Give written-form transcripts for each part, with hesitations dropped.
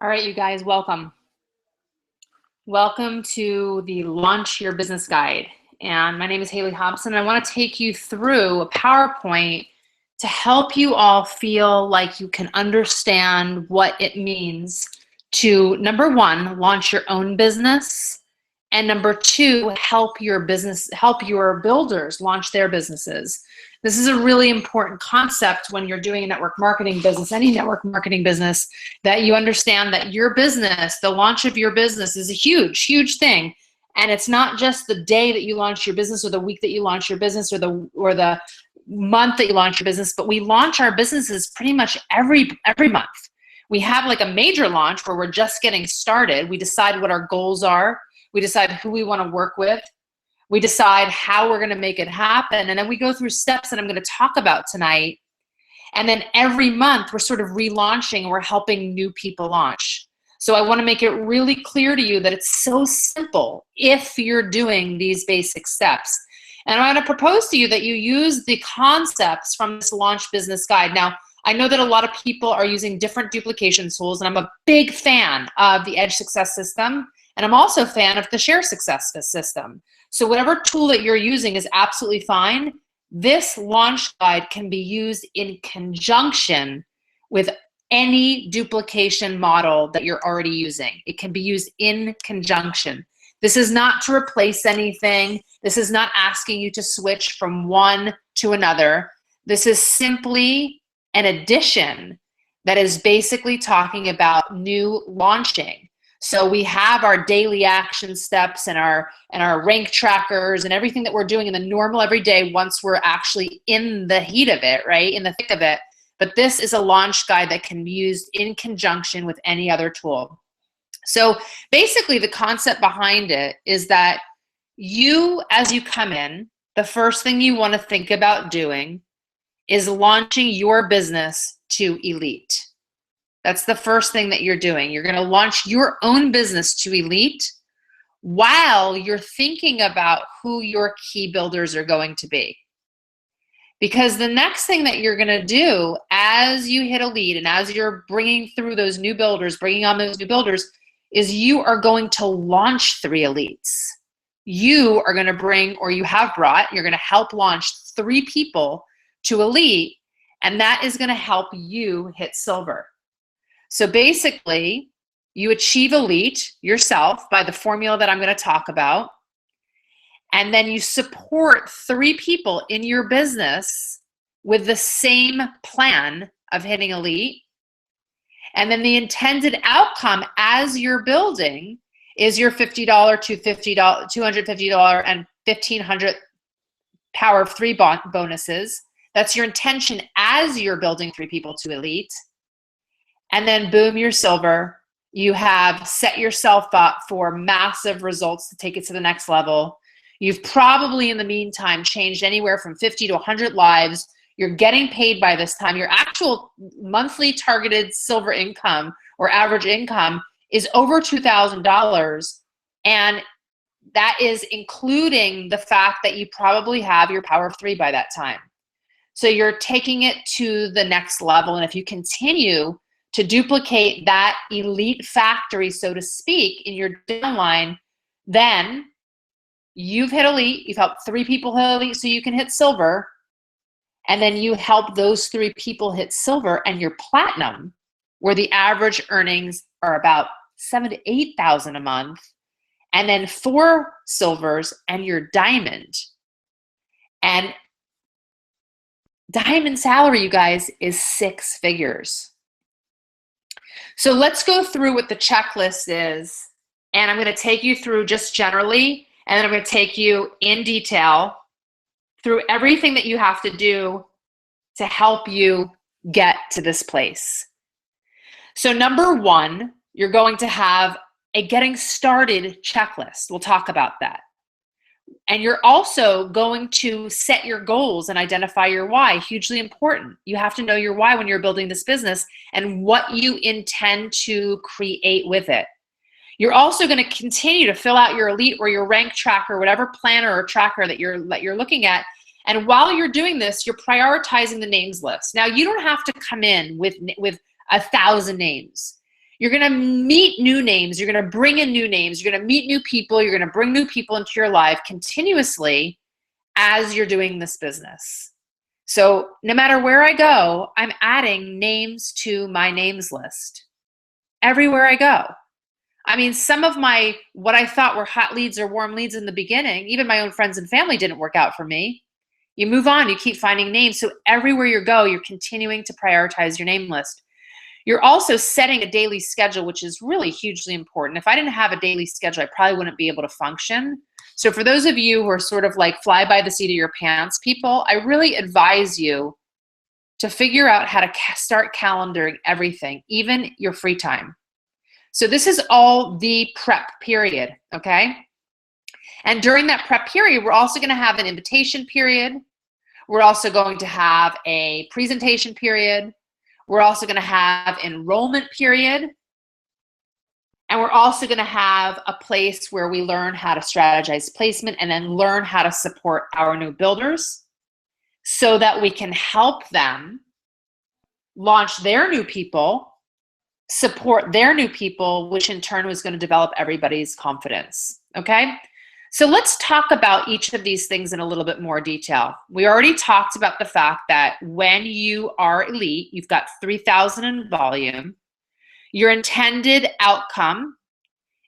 All right, you guys, welcome. Welcome to the Launch Your Business Guide. And my name is Haley Hobson. And I want to take you through a PowerPoint to help you all feel like you can understand what it means to, number one, launch your own business, and number two, help your builders launch their businesses. This is a really important concept when you're doing a network marketing business, any network marketing business, that you understand that your business, the launch of your business, is a huge, huge thing. And it's not just the day that you launch your business or the week that you launch your business or the month that you launch your business, but we launch our businesses pretty much every month. We have like a major launch where we're just getting started. We decide what our goals are. We decide who we want to work with. We decide how we're going to make it happen. And then we go through steps that I'm going to talk about tonight. And then every month we're sort of relaunching and we're helping new people launch. So I want to make it really clear to you that it's so simple if you're doing these basic steps. And I'm going to propose to you that you use the concepts from this Launch Business Guide. Now, I know that a lot of people are using different duplication tools, and I'm a big fan of the Edge Success System, and I'm also a fan of the Share Success System. So whatever tool that you're using is absolutely fine. This launch guide can be used in conjunction with any duplication model that you're already using. It can be used in conjunction. This is not to replace anything. This is not asking you to switch from one to another. This is simply an addition that is basically talking about new launching. So we have our daily action steps and our rank trackers and everything that we're doing in the normal everyday once we're actually in the heat of it, right? In the thick of it. But this is a launch guide that can be used in conjunction with any other tool. So basically the concept behind it is that you, as you come in, the first thing you want to think about doing is launching your business to elite. That's the first thing that you're doing. You're going to launch your own business to elite while you're thinking about who your key builders are going to be. Because the next thing that you're going to do as you hit elite and as you're bringing through those new builders, bringing on those new builders, is you are going to launch 3 elites. You are going to bring, or you have brought, you're going to help launch 3 people to elite, and that is going to help you hit silver. So basically, you achieve elite yourself by the formula that I'm going to talk about, and then you support 3 people in your business with the same plan of hitting elite. And then the intended outcome as you're building is your $50, $250, $250, and $1,500 power of 3 bonuses. That's your intention as you're building 3 people to elite. And then boom, you're silver. You have set yourself up for massive results to take it to the next level. You've probably in the meantime changed anywhere from 50 to 100 lives. You're getting paid by this time. Your actual monthly targeted silver income or average income is over $2,000. And that is including the fact that you probably have your power of 3 by that time. So you're taking it to the next level. And if you continue to duplicate that elite factory, so to speak, in your downline, then you've hit elite. You've helped 3 people hit elite so you can hit silver. And then you help those 3 people hit silver, and your platinum, where the average earnings are about $7,000 to $8,000 a month, and then 4 silvers and your diamond. And diamond salary, you guys, is 6 figures. So let's go through what the checklist is, and I'm going to take you through just generally, and then I'm going to take you in detail through everything that you have to do to help you get to this place. So number 1, you're going to have a getting started checklist. We'll talk about that. And you're also going to set your goals and identify your why. Hugely important. You have to know your why when you're building this business and what you intend to create with it. You're also going to continue to fill out your elite or your rank tracker, whatever planner or tracker that you're looking at. And while you're doing this, you're prioritizing the names list. Now, you don't have to come in with 1,000 names. You're going to meet new names. You're going to bring in new names. You're going to meet new people. You're going to bring new people into your life continuously as you're doing this business. So no matter where I go, I'm adding names to my names list everywhere I go. I mean, some of my, what I thought were hot leads or warm leads in the beginning, even my own friends and family didn't work out for me. You move on, you keep finding names. So everywhere you go, you're continuing to prioritize your name list. You're also setting a daily schedule, which is really hugely important. If I didn't have a daily schedule, I probably wouldn't be able to function. So for those of you who are sort of like fly by the seat of your pants people, I really advise you to figure out how to start calendaring everything, even your free time. So this is all the prep period, okay? And during that prep period, we're also going to have an invitation period. We're also going to have a presentation period. We're also going to have enrollment period. And we're also going to have a place where we learn how to strategize placement and then learn how to support our new builders so that we can help them launch their new people, support their new people, which in turn was going to develop everybody's confidence, okay? So let's talk about each of these things in a little bit more detail. We already talked about the fact that when you are elite, you've got 3,000 in volume. Your intended outcome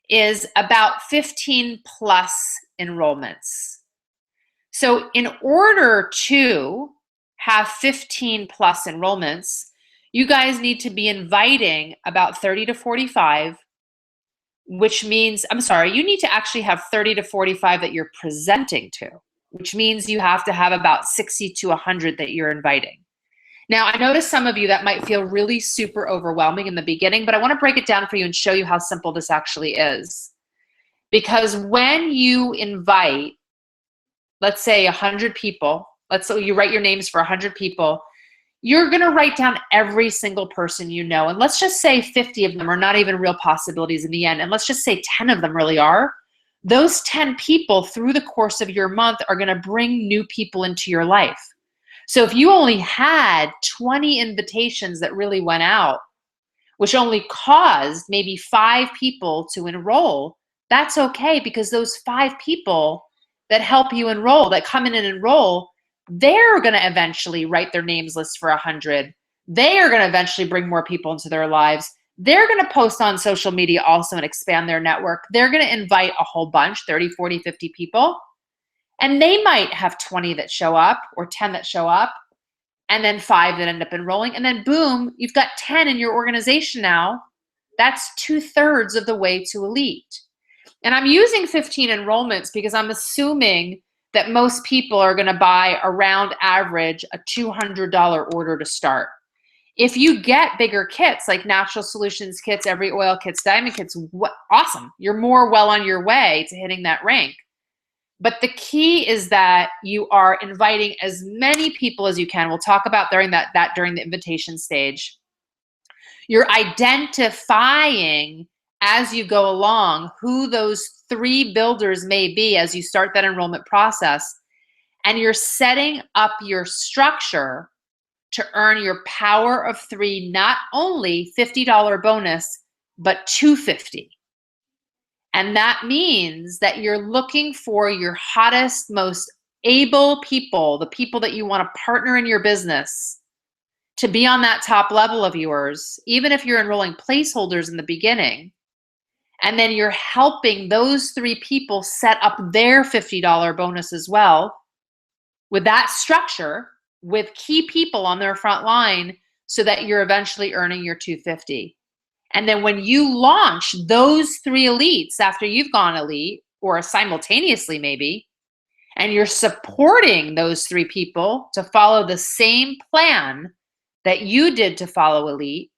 is about 15 plus enrollments. So in order to have 15 plus enrollments, you guys need to be inviting about 30 to 45, which means, I'm sorry, you need to actually have 30 to 45 that you're presenting to, which means you have to have about 60 to 100 that you're inviting. Now, I notice some of you that might feel really super overwhelming in the beginning, but I want to break it down for you and show you how simple this actually is. Because when you invite, let's say 100 people, let's say you write your names for 100 people, you're going to write down every single person you know. And let's just say 50 of them are not even real possibilities in the end. And let's just say 10 of them really are. Those 10 people through the course of your month are going to bring new people into your life. So if you only had 20 invitations that really went out, which only caused maybe 5 people to enroll, that's okay, because those 5 people that help you enroll, that come in and enroll, they're going to eventually write their names list for 100. They are going to eventually bring more people into their lives. They're going to post on social media also and expand their network. They're going to invite a whole bunch, 30, 40, 50 people. And they might have 20 that show up or 10 that show up and then 5 that end up enrolling. And then boom, you've got 10 in your organization now. That's 2/3 of the way to elite. And I'm using 15 enrollments because I'm assuming that most people are going to buy around average a $200 order to start. If you get bigger kits like natural solutions kits, every oil kits, diamond kits, awesome. You're more well on your way to hitting that rank. But the key is that you are inviting as many people as you can. We'll talk about during during the invitation stage. You're identifying as you go along who those 3 builders may be as you start that enrollment process. And you're setting up your structure to earn your power of 3, not only $50 bonus, but $250. And that means that you're looking for your hottest, most able people, the people that you want to partner in your business, to be on that top level of yours, even if you're enrolling placeholders in the beginning. And then you're helping those 3 people set up their $50 bonus as well with that structure, with key people on their front line, so that you're eventually earning your $250. And then when you launch those 3 elites after you've gone elite, or simultaneously maybe, and you're supporting those 3 people to follow the same plan that you did to follow elite,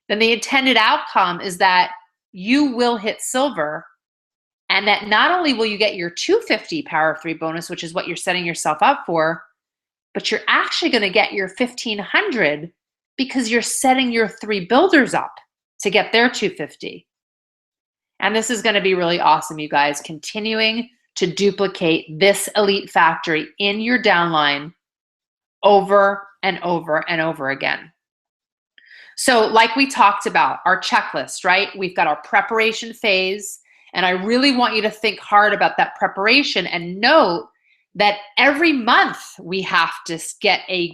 then the intended outcome is that you will hit silver, and that not only will you get your $250 power of 3 bonus, which is what you're setting yourself up for, but you're actually going to get your $1,500 because you're setting your 3 builders up to get their $250. And this is going to be really awesome, you guys, continuing to duplicate this elite factory in your downline over and over and over again. So like we talked about, our checklist, right? We've got our preparation phase, and I really want you to think hard about that preparation and note that every month we have to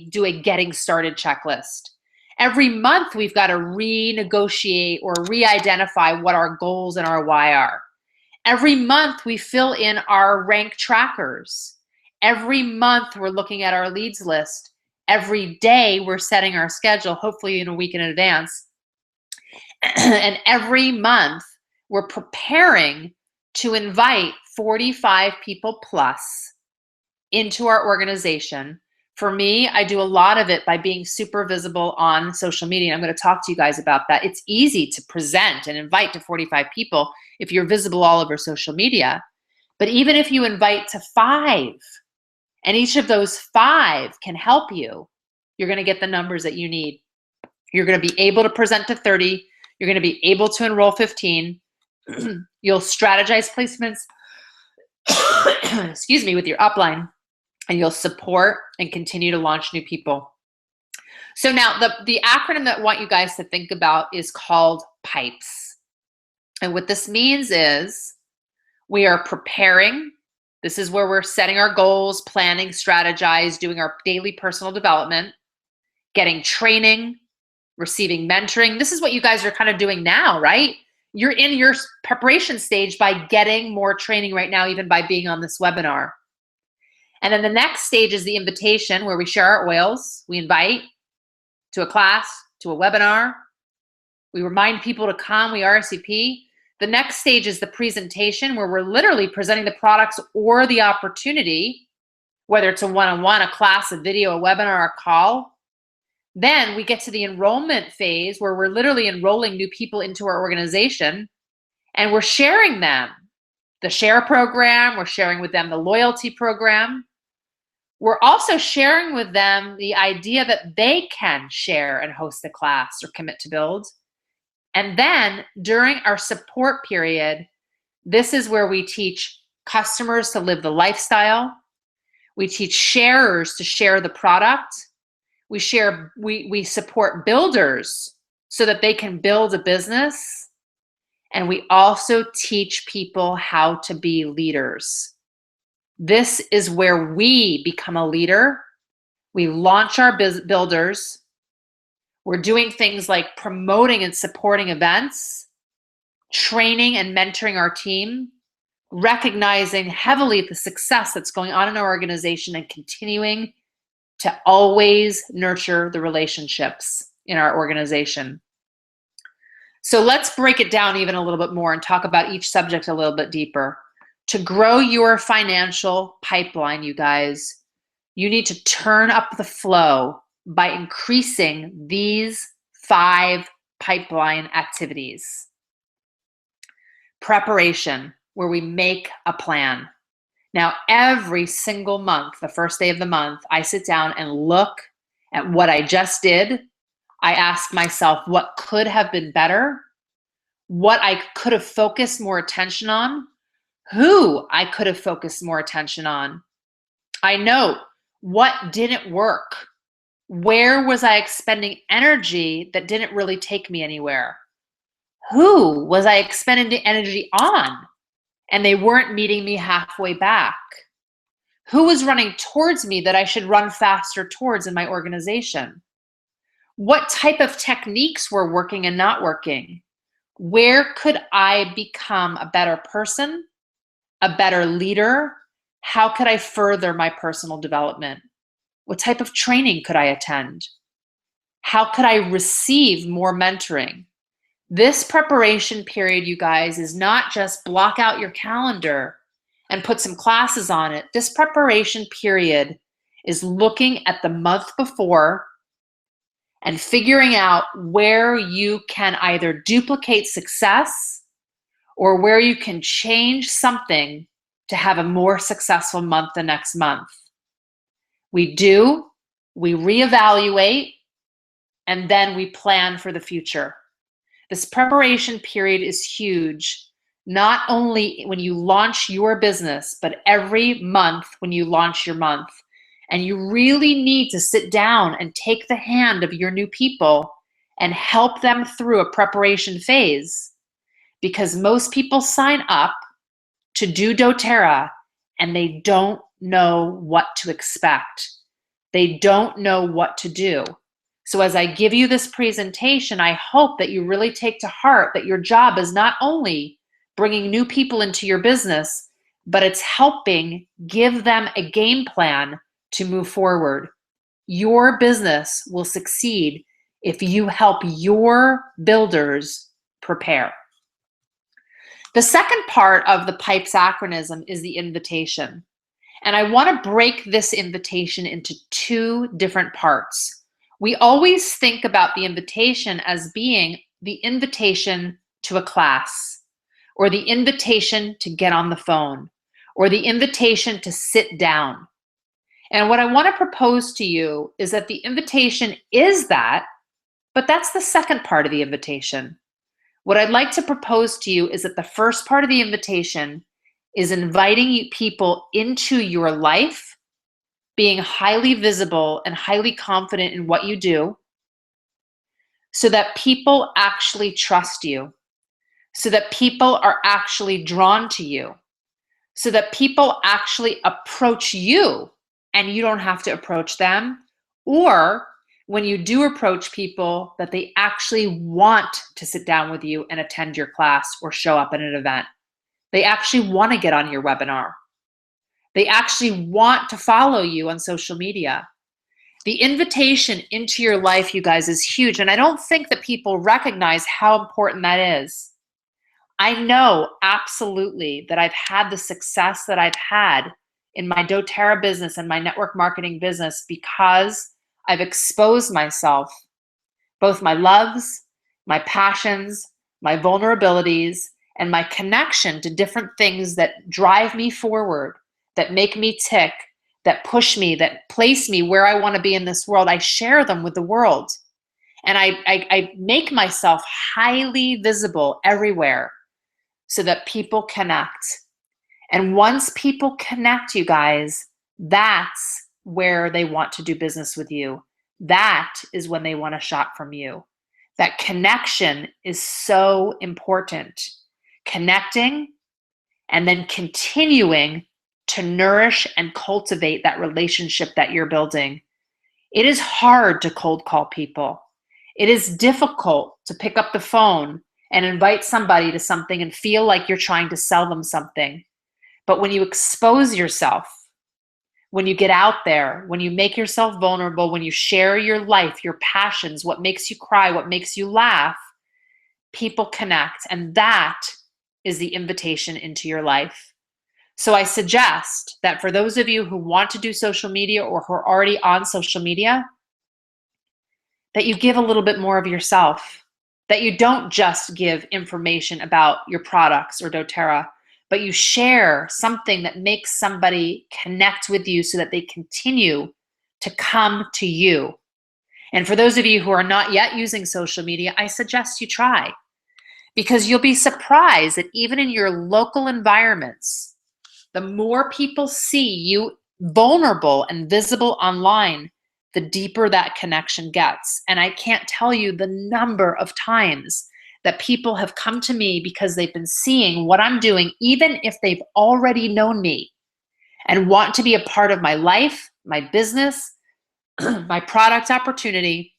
do a getting started checklist. Every month we've got to renegotiate or re-identify what our goals and our why are. Every month we fill in our rank trackers. Every month we're looking at our leads list. Every day we're setting our schedule, hopefully in a week in advance. And every month we're preparing to invite 45 people plus into our organization. For me, I do a lot of it by being super visible on social media. I'm going to talk to you guys about that. It's easy to present and invite to 45 people if you're visible all over social media. But even if you invite to 5, and each of those 5 can help you, you're going to get the numbers that you need. You're going to be able to present to 30. You're going to be able to enroll 15. You'll strategize placements, excuse me, with your upline, and you'll support and continue to launch new people. So now the acronym that I want you guys to think about is called P.I.P.E.S. And what this means is we are preparing. This is where we're setting our goals, planning, strategize, doing our daily personal development, getting training, receiving mentoring. This is what you guys are kind of doing now, right? You're in your preparation stage by getting more training right now, even by being on this webinar. And then the next stage is the invitation, where we share our oils. We invite to a class, to a webinar. We remind people to come, we RSVP. The next stage is the presentation, where we're literally presenting the products or the opportunity, whether it's a one-on-one, a class, a video, a webinar, a call. Then we get to the enrollment phase, where we're literally enrolling new people into our organization, and we're sharing them the share program, we're sharing with them the loyalty program. We're also sharing with them the idea that they can share and host a class or commit to build. And then during our support period, this is where we teach customers to live the lifestyle. We teach sharers to share the product. We support builders so that they can build a business. And we also teach people how to be leaders. This is where we become a leader. We launch our builders. We're doing things like promoting and supporting events, training and mentoring our team, recognizing heavily the success that's going on in our organization, and continuing to always nurture the relationships in our organization. So let's break it down even a little bit more and talk about each subject a little bit deeper. To grow your financial pipeline, you guys, you need to turn up the flow by increasing these 5 pipeline activities. Preparation, where we make a plan. Now, every single month, the first day of the month, I sit down and look at what I just did. I ask myself what could have been better, what I could have focused more attention on, who I could have focused more attention on. I note what didn't work. Where was I expending energy that didn't really take me anywhere? Who was I expending the energy on and they weren't meeting me halfway back? Who was running towards me that I should run faster towards in my organization? What type of techniques were working and not working? Where could I become a better person, a better leader? How could I further my personal development? What type of training could I attend? How could I receive more mentoring? This preparation period, you guys, is not just block out your calendar and put some classes on it. This preparation period is looking at the month before and figuring out where you can either duplicate success or where you can change something to have a more successful month the next month. We reevaluate, and then we plan for the future. This preparation period is huge, not only when you launch your business, but every month when you launch your month. And you really need to sit down and take the hand of your new people and help them through a preparation phase, because most people sign up to do doTERRA and they don't know what to expect. They don't know what to do. So as I give you this presentation, I hope that you really take to heart that your job is not only bringing new people into your business, but it's helping give them a game plan to move forward. Your business will succeed if you help your builders prepare. The second part of the P.I.P.E.S acronym is the invitation. And I want to break this invitation into two different parts. We always think about the invitation as being the invitation to a class, or the invitation to get on the phone, or the invitation to sit down. And what I want to propose to you is that the invitation is that, but that's the second part of the invitation. What I'd like to propose to you is that the first part of the invitation is inviting people into your life, being highly visible and highly confident in what you do, so that people actually trust you, so that people are actually drawn to you, so that people actually approach you and you don't have to approach them, or when you do approach people, that they actually want to sit down with you and attend your class or show up at an event. They actually want to get on your webinar. They actually want to follow you on social media. The invitation into your life, you guys, is huge. And I don't think that people recognize how important that is. I know absolutely that I've had the success that I've had in my doTERRA business and my network marketing business because I've exposed myself, both my loves, my passions, my vulnerabilities, and my connection to different things that drive me forward, that make me tick, that push me, that place me where I want to be in this world. I share them with the world. And I make myself highly visible everywhere so that people connect. And once people connect, you guys, that's where they want to do business with you. That is when they want to shop from you. That connection is so important. Connecting and then continuing to nourish and cultivate that relationship that you're building. It is hard to cold call people. It is difficult to pick up the phone and invite somebody to something and feel like you're trying to sell them something. But when you expose yourself, when you get out there, when you make yourself vulnerable, when you share your life, your passions, what makes you cry, what makes you laugh, people connect. And that is the invitation into your life. So I suggest that for those of you who want to do social media or who are already on social media, that you give a little bit more of yourself, that you don't just give information about your products or doTERRA, but you share something that makes somebody connect with you so that they continue to come to you. And for those of you who are not yet using social media, I suggest you try, because you'll be surprised that even in your local environments, the more people see you vulnerable and visible online, the deeper that connection gets. And I can't tell you the number of times that people have come to me because they've been seeing what I'm doing, even if they've already known me, and want to be a part of my life, my business, my product opportunity,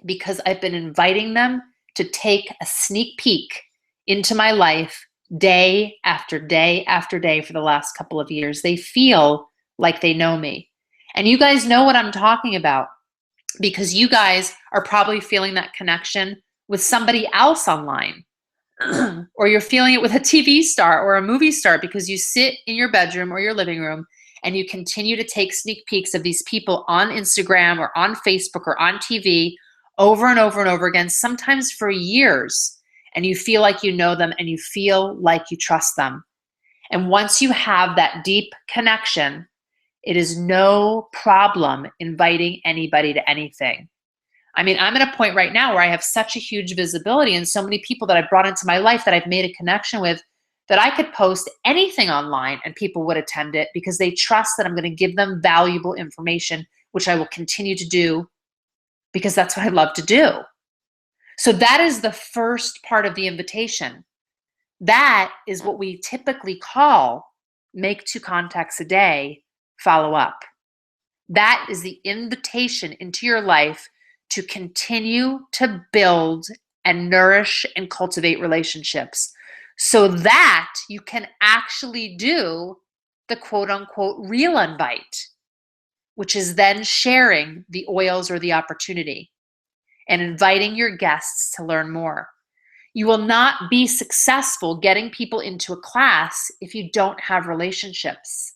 because I've been inviting them to take a sneak peek into my life day after day after day for the last couple of years. They feel like they know me. And you guys know what I'm talking about, because you guys are probably feeling that connection with somebody else online, or you're feeling it with a TV star or a movie star, because you sit in your bedroom or your living room and you continue to take sneak peeks of these people on Instagram or on Facebook or on TV over and over and over again, sometimes for years, and you feel like you know them and you feel like you trust them. And once you have that deep connection, it is no problem inviting anybody to anything. I mean, I'm at a point right now where I have such a huge visibility and so many people that I've brought into my life that I've made a connection with, that I could post anything online and people would attend it because they trust that I'm going to give them valuable information, which I will continue to do because that's what I love to do. So that is the first part of the invitation. That is what we typically call make 2 contacts a day, follow up. That is the invitation into your life to continue to build and nourish and cultivate relationships so that you can actually do the quote unquote real invite, which is then sharing the oils or the opportunity and inviting your guests to learn more. You will not be successful getting people into a class if you don't have relationships.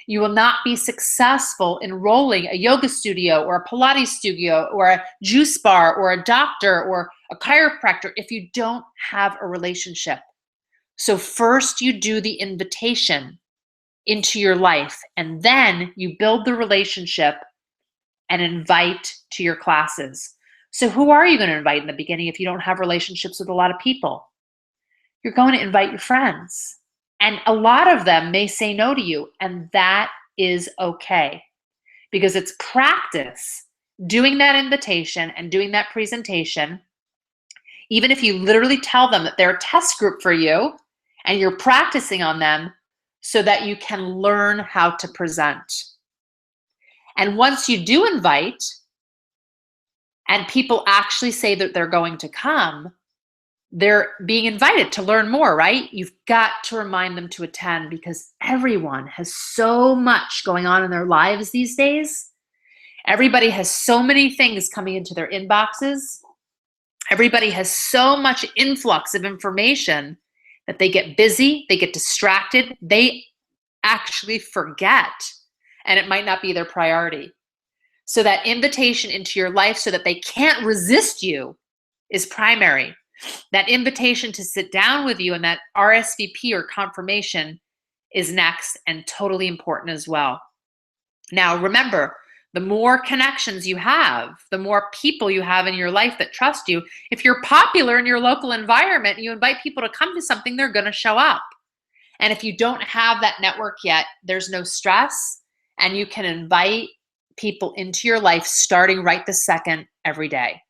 You will not be successful enrolling a yoga studio or a Pilates studio or a juice bar or a doctor or a chiropractor if you don't have a relationship. So first you do the invitation into your life, and then you build the relationship and invite to your classes. So who are you going to invite in the beginning if you don't have relationships with a lot of people? You're going to invite your friends. And a lot of them may say no to you, and that is okay because it's practice doing that invitation and doing that presentation. Even if you literally tell them that they're a test group for you and you're practicing on them so that you can learn how to present. And once you do invite and people actually say that they're going to come, they're being invited to learn more, right? You've got to remind them to attend because everyone has so much going on in their lives these days. Everybody has so many things coming into their inboxes. Everybody has so much influx of information that they get busy, they get distracted, they actually forget, and it might not be their priority. So that invitation into your life so that they can't resist you is primary. That invitation to sit down with you and that RSVP or confirmation is next and totally important as well. Now, remember, the more connections you have, the more people you have in your life that trust you. If you're popular in your local environment, you invite people to come to something, they're going to show up. And if you don't have that network yet, there's no stress, and you can invite people into your life starting right this second every day.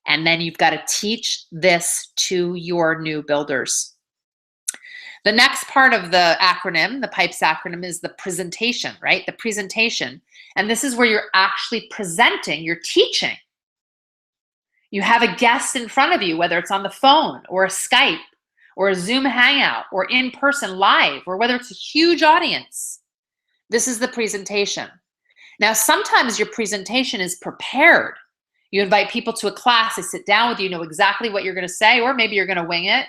And then you've got to teach this to your new builders. The next part of the acronym, the P.I.P.E.S acronym, is the presentation, right? The presentation. And this is where you're actually presenting, you're teaching. You have a guest in front of you, whether it's on the phone or a Skype or a Zoom hangout or in person live, or whether it's a huge audience. This is the presentation. Now, sometimes your presentation is prepared. You invite people to a class, they sit down with you, know exactly what you're going to say, or maybe you're going to wing it.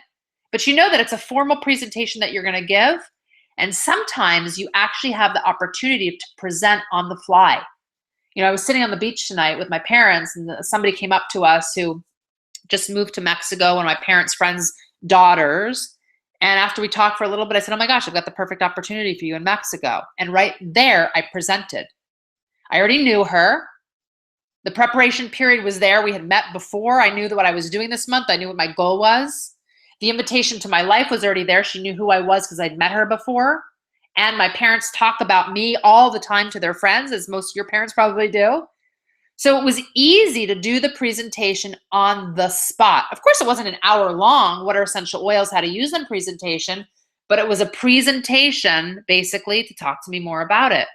But you know that it's a formal presentation that you're going to give. And sometimes you actually have the opportunity to present on the fly. You know, I was sitting on the beach tonight with my parents, and somebody came up to us who just moved to Mexico, one of my parents' friends' daughters. And after we talked for a little bit, I said, oh my gosh, I've got the perfect opportunity for you in Mexico. And right there, I presented. I already knew her. The preparation period was there. We had met before. I knew what I was doing this month. I knew what my goal was. The invitation to my life was already there. She knew who I was because I'd met her before. And my parents talk about me all the time to their friends, as most of your parents probably do. So it was easy to do the presentation on the spot. Of course, it wasn't an hour long, what are essential oils, how to use them presentation, but it was a presentation basically to talk to me more about it.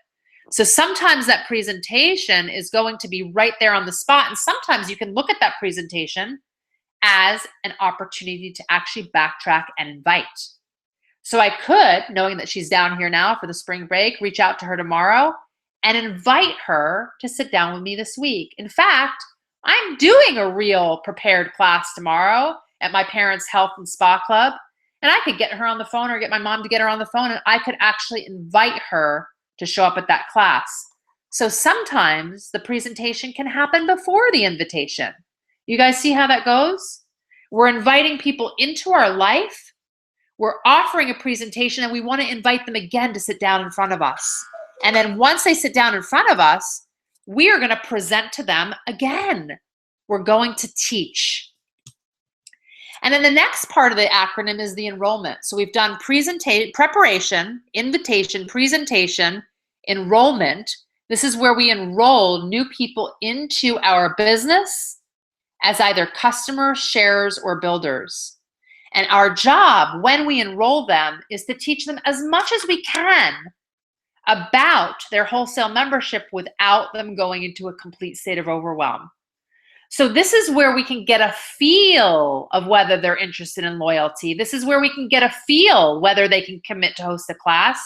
So sometimes that presentation is going to be right there on the spot. And sometimes you can look at that presentation as an opportunity to actually backtrack and invite. So I could, knowing that she's down here now for the spring break, reach out to her tomorrow and invite her to sit down with me this week. In fact, I'm doing a real prepared class tomorrow at my parents' health and spa club. And I could get her on the phone or get my mom to get her on the phone, and I could actually invite her to show up at that class. So sometimes the presentation can happen before the invitation. You guys see how that goes? We're inviting people into our life. We're offering a presentation, and we want to invite them again to sit down in front of us. And then once they sit down in front of us, we are going to present to them again. We're going to teach. And then the next part of the acronym is the enrollment. So we've done preparation, invitation, presentation, enrollment. This is where we enroll new people into our business as either customers, sharers, or builders. And our job when we enroll them is to teach them as much as we can about their wholesale membership without them going into a complete state of overwhelm. So this is where we can get a feel of whether they're interested in loyalty. This is where we can get a feel whether they can commit to host a class.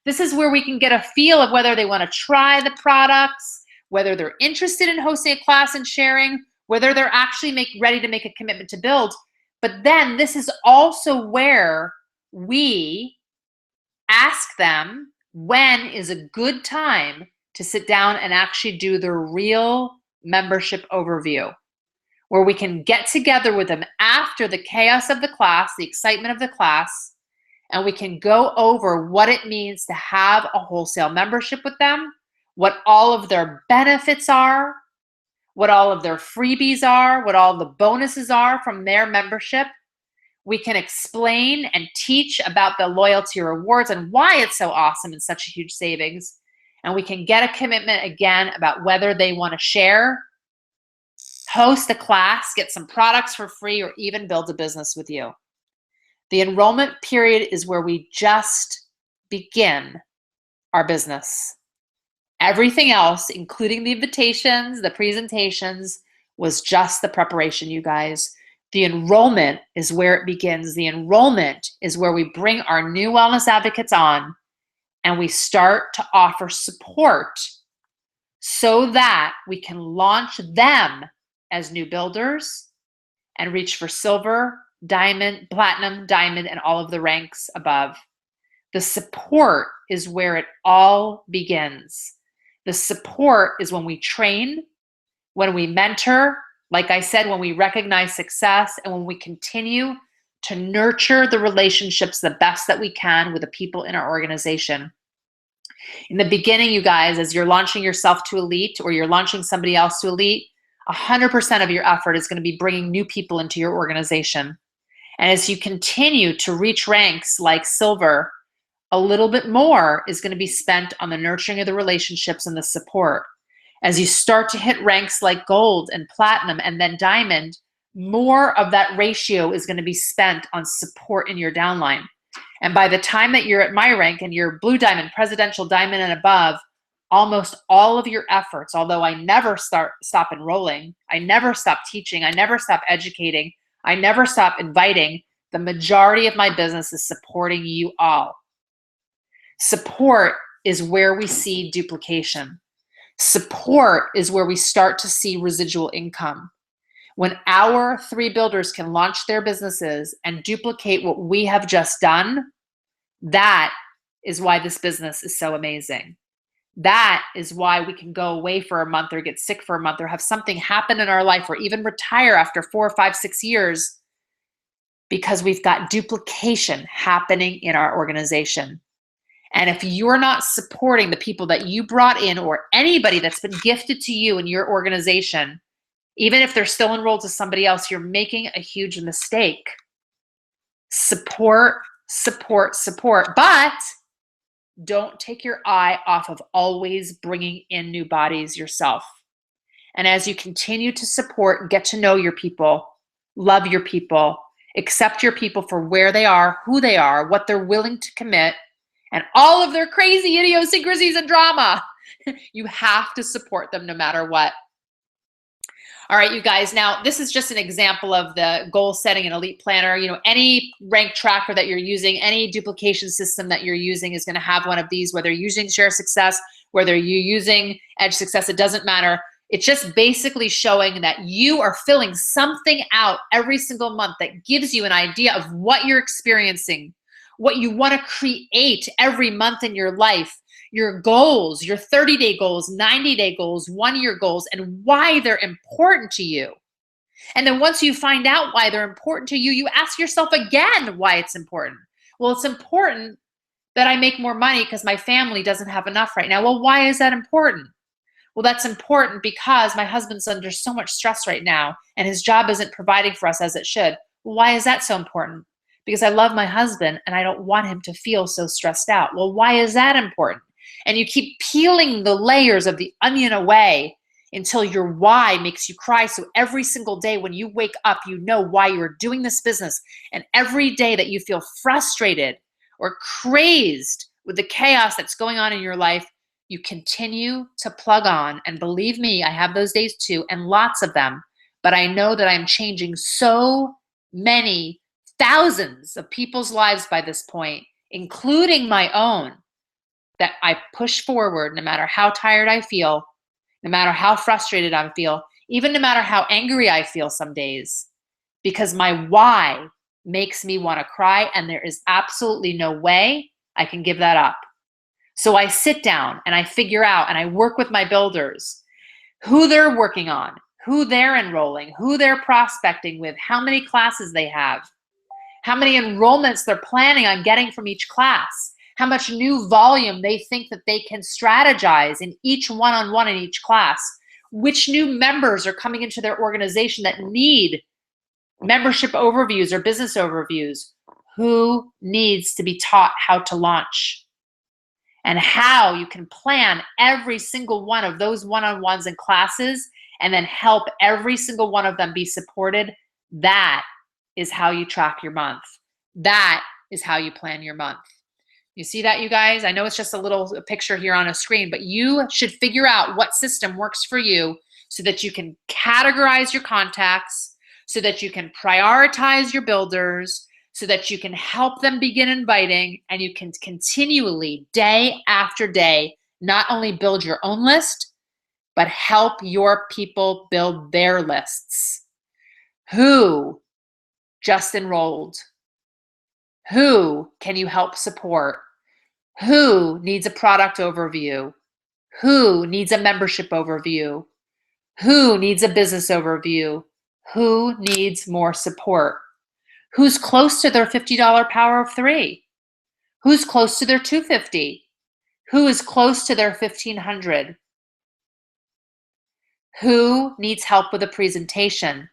This is where we can get a feel of whether they want to try the products, whether they're interested in hosting a class and sharing, whether they're actually ready to make a commitment to build. But then this is also where we ask them when is a good time to sit down and actually do the real membership overview, where we can get together with them after the chaos of the class, the excitement of the class, and we can go over what it means to have a wholesale membership with them, what all of their benefits are, what all of their freebies are, what all the bonuses are from their membership. We can explain and teach about the loyalty rewards and why it's so awesome and such a huge savings. And we can get a commitment again about whether they want to share, host a class, get some products for free, or even build a business with you. The enrollment period is where we just begin our business. Everything else, including the invitations, the presentations, was just the preparation, you guys. The enrollment is where it begins. The enrollment is where we bring our new wellness advocates on and we start to offer support so that we can launch them as new builders and reach for silver, diamond, platinum, diamond, and all of the ranks above. The support is where it all begins. The support is when we train, when we mentor, like I said, when we recognize success, and when we continue to nurture the relationships the best that we can with the people in our organization. In the beginning, you guys, as you're launching yourself to elite or you're launching somebody else to elite, 100% of your effort is going to be bringing new people into your organization. And as you continue to reach ranks like silver, a little bit more is going to be spent on the nurturing of the relationships and the support. As you start to hit ranks like gold and platinum and then diamond, more of that ratio is going to be spent on support in your downline. And by the time that you're at my rank and you're blue diamond, presidential diamond and above, almost all of your efforts, although I never stop enrolling, I never stop teaching, I never stop educating, I never stop inviting, the majority of my business is supporting you all. Support is where we see duplication. Support is where we start to see residual income. When our 3 builders can launch their businesses and duplicate what we have just done, that is why this business is so amazing. That is why we can go away for a month or get sick for a month or have something happen in our life or even retire after 4 or 5, 6 years, because we've got duplication happening in our organization. And if you're not supporting the people that you brought in or anybody that's been gifted to you in your organization, even if they're still enrolled to somebody else, you're making a huge mistake. Support, support, support. But don't take your eye off of always bringing in new bodies yourself. And as you continue to support, get to know your people, love your people, accept your people for where they are, who they are, what they're willing to commit, and all of their crazy idiosyncrasies and drama. You have to support them no matter what. All right, you guys, now this is just an example of the goal setting and elite planner. You know, any rank tracker that you're using, any duplication system that you're using is going to have one of these, whether you're using Share Success, whether you're using Edge Success, it doesn't matter. It's just basically showing that you are filling something out every single month that gives you an idea of what you're experiencing, what you want to create every month in your life, your goals, your 30-day goals, 90-day goals, 1-year goals, and why they're important to you. And then once you find out why they're important to you, you ask yourself again why it's important. Well, it's important that I make more money because my family doesn't have enough right now. Well, why is that important? Well, that's important because my husband's under so much stress right now and his job isn't providing for us as it should. Well, why is that so important? Because I love my husband and I don't want him to feel so stressed out. Well, why is that important? And you keep peeling the layers of the onion away until your why makes you cry. So every single day when you wake up, you know why you're doing this business. And every day that you feel frustrated or crazed with the chaos that's going on in your life, you continue to plug on. And believe me, I have those days too, and lots of them. But I know that I'm changing so many thousands of people's lives by this point, including my own, that I push forward no matter how tired I feel, no matter how frustrated I feel, even no matter how angry I feel some days, because my why makes me want to cry, and there is absolutely no way I can give that up. So I sit down and I figure out and I work with my builders who they're working on, who they're enrolling, who they're prospecting with, how many classes they have, how many enrollments they're planning on getting from each class, how much new volume they think that they can strategize in each one-on-one in each class, which new members are coming into their organization that need membership overviews or business overviews, who needs to be taught how to launch, and how you can plan every single one of those one-on-ones and classes and then help every single one of them be supported. That is how you track your month. That is how you plan your month. You see that, you guys? I know it's just a little picture here on a screen, but you should figure out what system works for you so that you can categorize your contacts, so that you can prioritize your builders, so that you can help them begin inviting, and you can continually, day after day, not only build your own list, but help your people build their lists. Who just enrolled? Who can you help support? Who needs a product overview? Who needs a membership overview? Who needs a business overview? Who needs more support? Who's close to their $50 power of 3? Who's close to their $250? Who is close to their $1,500? Who needs help with a presentation?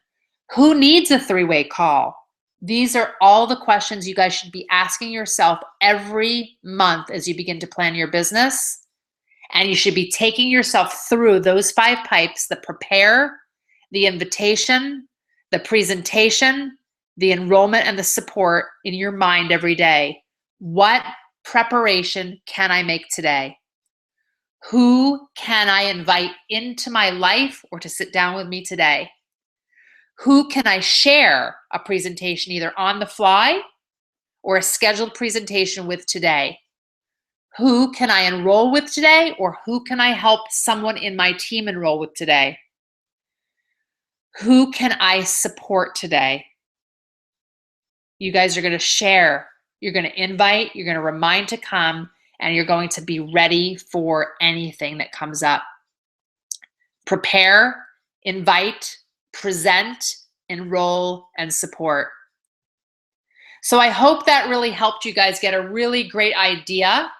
Who needs a 3-way call? These are all the questions you guys should be asking yourself every month as you begin to plan your business. And you should be taking yourself through those 5 pipes: the prepare, the invitation, the presentation, the enrollment, and the support in your mind every day. What preparation can I make today? Who can I invite into my life or to sit down with me today? Who can I share a presentation either on the fly or a scheduled presentation with today? Who can I enroll with today, or who can I help someone in my team enroll with today? Who can I support today? You guys are going to share, you're going to invite, you're going to remind to come, and you're going to be ready for anything that comes up. Prepare, invite, present, enroll, and support. So I hope that really helped you guys get a really great idea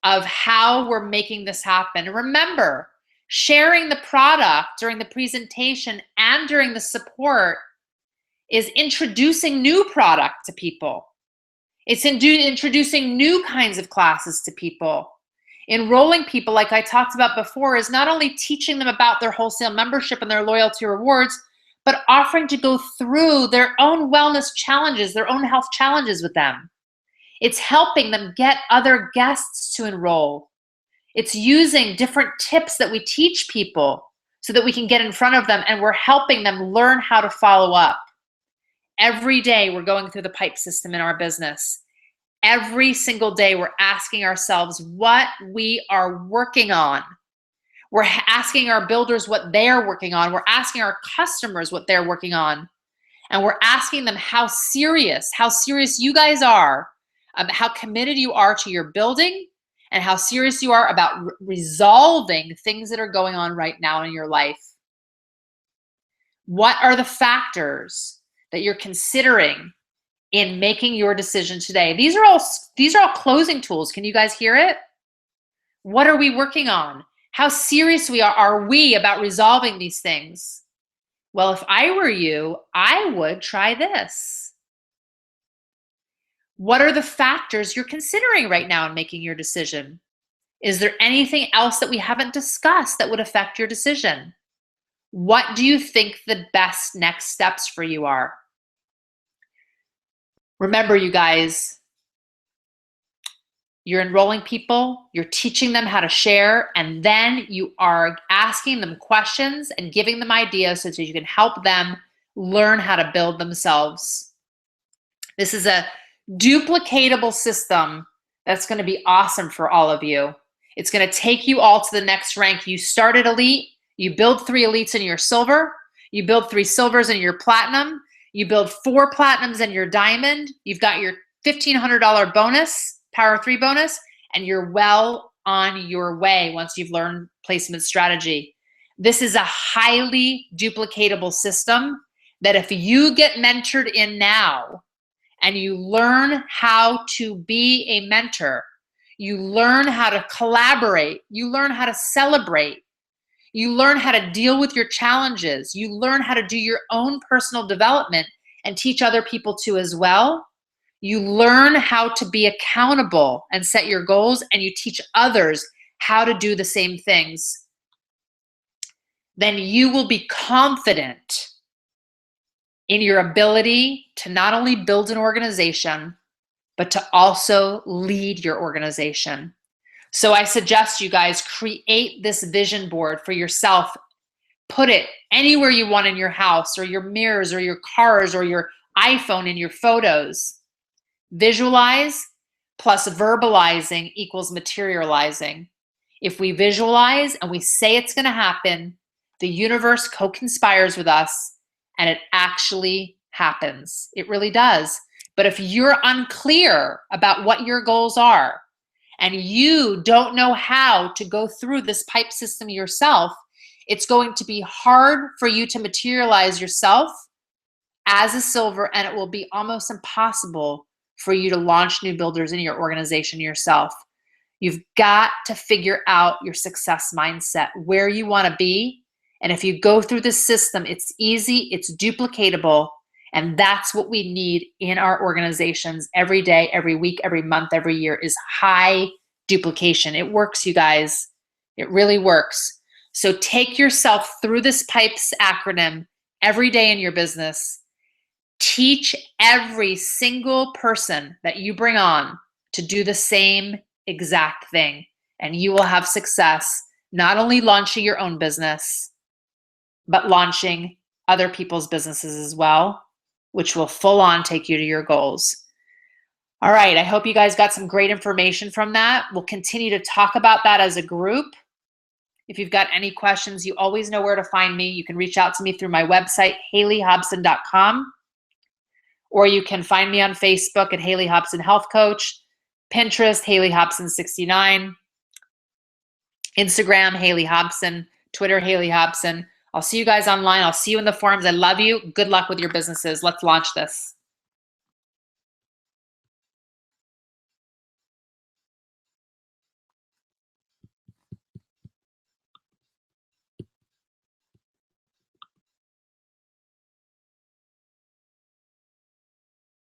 of how we're making this happen. Remember, sharing the product during the presentation and during the support is introducing new product to people. It's introducing new kinds of classes to people. Enrolling people, like I talked about before, is not only teaching them about their wholesale membership and their loyalty rewards, but offering to go through their own wellness challenges, their own health challenges with them. It's helping them get other guests to enroll. It's using different tips that we teach people so that we can get in front of them, and we're helping them learn how to follow up. Every day we're going through the PIPE system in our business. Every single day we're asking ourselves what we are working on. We're asking our builders what they're working on. We're asking our customers what they're working on. And we're asking them how serious you guys are, how committed you are to your building, and how serious you are about resolving things that are going on right now in your life. What are the factors that you're considering in making your decision today? These are all closing tools. Can you guys hear it? What are we working on? How serious are we about resolving these things? Well, if I were you, I would try this. What are the factors you're considering right now in making your decision? Is there anything else that we haven't discussed that would affect your decision? What do you think the best next steps for you are? Remember, you guys, you're enrolling people, you're teaching them how to share, and then you are asking them questions and giving them ideas so that you can help them learn how to build themselves. This is a duplicatable system that's going to be awesome for all of you. It's going to take you all to the next rank. You started elite, you build 3 elites in your silver, you build 3 silvers in your platinum, you build 4 platinums in your diamond, you've got your $1,500 bonus, Power 3 bonus, and you're well on your way once you've learned placement strategy. This is a highly duplicatable system that if you get mentored in now and you learn how to be a mentor, you learn how to collaborate, you learn how to celebrate, you learn how to deal with your challenges, you learn how to do your own personal development and teach other people too as well. You learn how to be accountable and set your goals, and you teach others how to do the same things. Then you will be confident in your ability to not only build an organization, but to also lead your organization. So I suggest you guys create this vision board for yourself. Put it anywhere you want in your house or your mirrors or your cars or your iPhone in your photos. Visualize plus verbalizing equals materializing. If we visualize and we say it's going to happen, the universe co-conspires with us and it actually happens. It really does. But if you're unclear about what your goals are and you don't know how to go through this pipe system yourself, it's going to be hard for you to materialize yourself as a silver, and it will be almost impossible for you to launch new builders in your organization yourself. You've got to figure out your success mindset, where you want to be. And if you go through this system, it's easy, it's duplicatable, and that's what we need in our organizations every day, every week, every month, every year is high duplication. It works, you guys. It really works. So take yourself through this PIPES acronym every day in your business. Teach every single person that you bring on to do the same exact thing, and you will have success, not only launching your own business, but launching other people's businesses as well, which will full on take you to your goals. All right, I hope you guys got some great information from that. We'll continue to talk about that as a group. If you've got any questions, you always know where to find me. You can reach out to me through my website, HaleyHobson.com. Or you can find me on Facebook at Haley Hobson Health Coach, Pinterest, Haley Hobson 69, Instagram, Haley Hobson, Twitter, Haley Hobson. I'll see you guys online. I'll see you in the forums. I love you. Good luck with your businesses. Let's launch this.